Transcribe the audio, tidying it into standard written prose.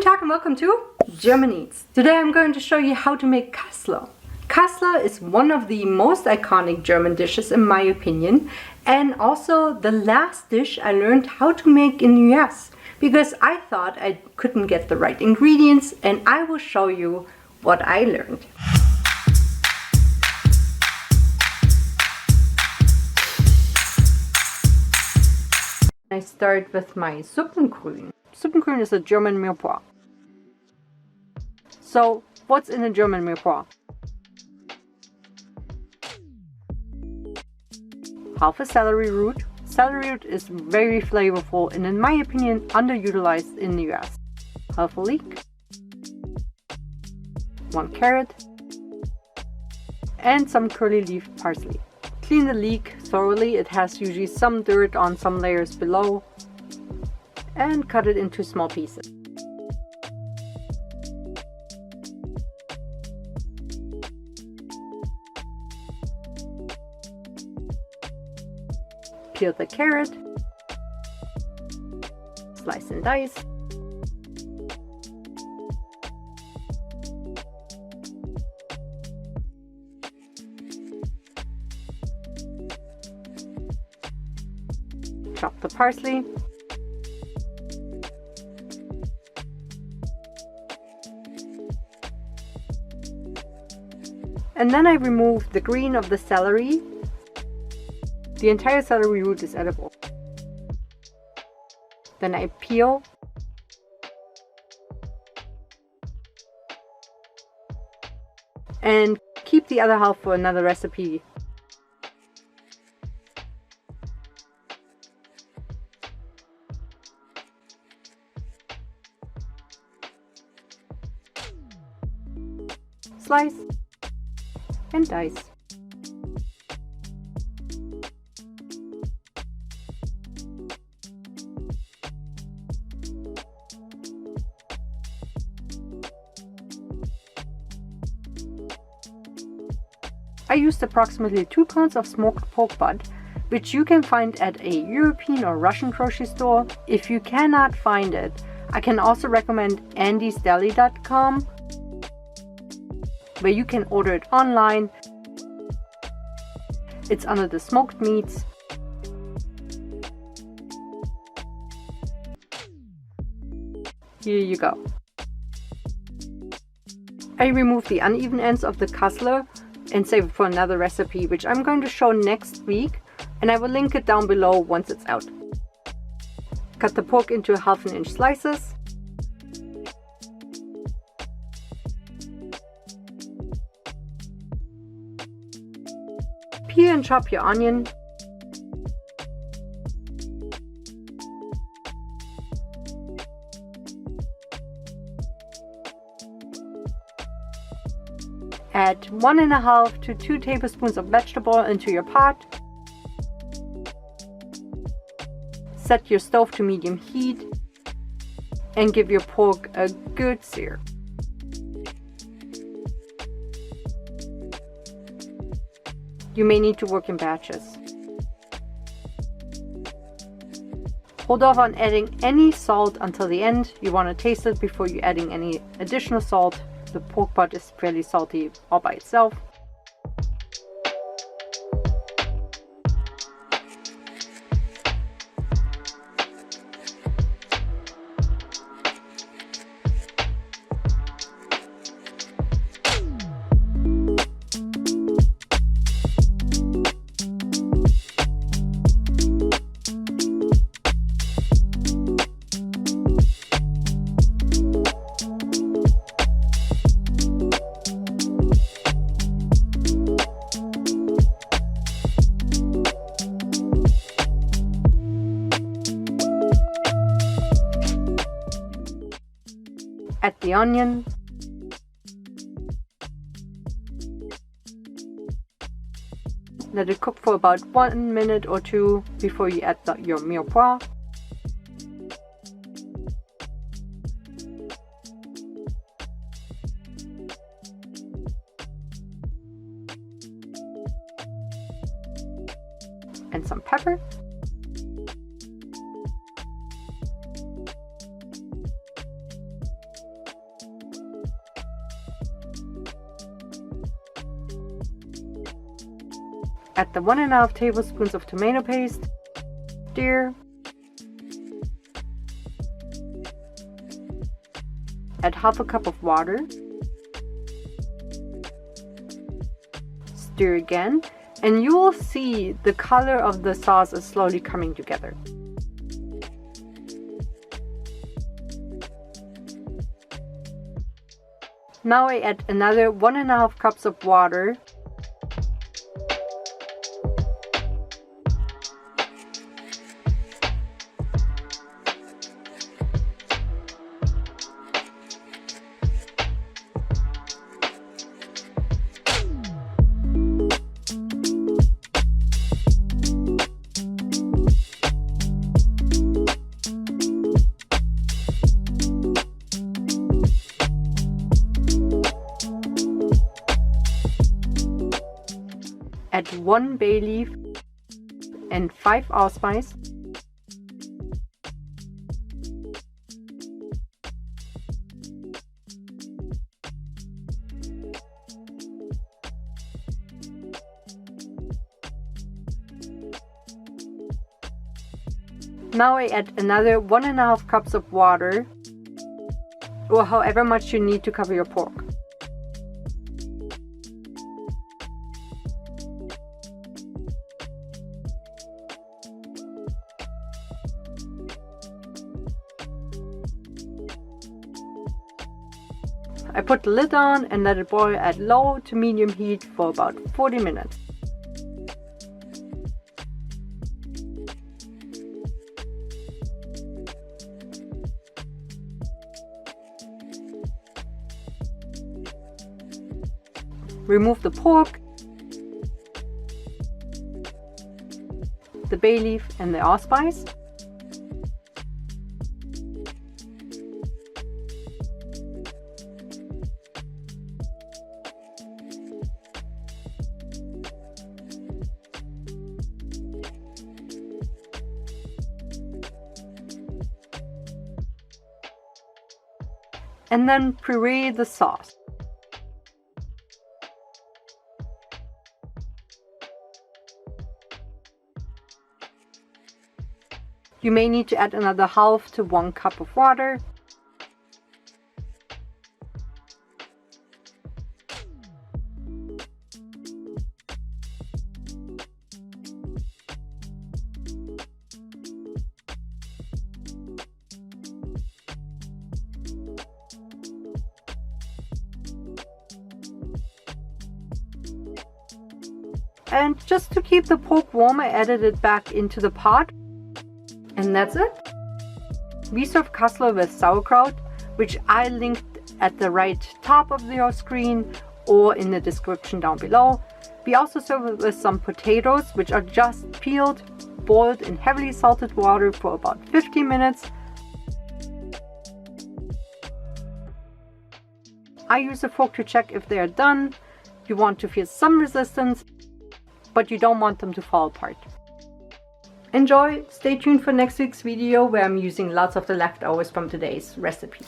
Tag and welcome to German Eats. Today I'm going to show you how to make Kassler. Kassler is one of the most iconic German dishes in my opinion, and also the last dish I learned how to make in the US because I thought I couldn't get the right ingredients, and I will show you what I learned. I start with my Suppengrün. Suppengrün is a German Mirepoix. So, what's in a German Mirepoix? Half a celery root. Celery root is very flavorful and in my opinion underutilized in the US. Half a leek. 1 carrot. And some curly leaf parsley. Clean the leek thoroughly, it has usually some dirt on some layers below. And cut it into small pieces. Peel the carrot, slice and dice, chop the parsley, and then I remove the green of the celery. The entire celery root is edible. Then I peel and keep the other half for another recipe. Slice and dice. I used approximately 2 pounds of smoked pork butt, which you can find at a European or Russian grocery store. If you cannot find it, I can also recommend andysdeli.com, where you can order it online. It's under the smoked meats. Here you go. I remove the uneven ends of the Kassler and save it for another recipe, which I'm going to show next week, and I will link it down below once it's out. Cut the pork into 1/2 inch slices. Peel and chop your onion. Add 1½ to 2 tablespoons of vegetable oil into your pot. Set your stove to medium heat and give your pork a good sear. You may need to work in batches. Hold off on adding any salt until the end. You want to taste it before you adding any additional salt. The pork butt is fairly salty all by itself. Add the onion. Let it cook for about 1 minute or 2 before you add your mirepoix. And some pepper. Add the 1½ tablespoons of tomato paste. Stir. Add ½ cup of water. Stir again, and you will see the color of the sauce is slowly coming together. Now I add another 1½ cups of water. Add 1 bay leaf and 5 allspice. Now I add another 1½ cups of water, or however much you need to cover your pork. I put the lid on and let it boil at low to medium heat for about 40 minutes. Remove the pork, the bay leaf and the allspice. And then puree the sauce. You may need to add another ½ to 1 cup of water. And just to keep the pork warm, I added it back into the pot. And that's it. We serve Kassler with sauerkraut, which I linked at the right top of your screen or in the description down below. We also serve it with some potatoes, which are just peeled, boiled in heavily salted water for about 15 minutes. I use a fork to check if they are done. You want to feel some resistance, but you don't want them to fall apart. Enjoy! Stay tuned for next week's video where I'm using lots of the leftovers from today's recipe.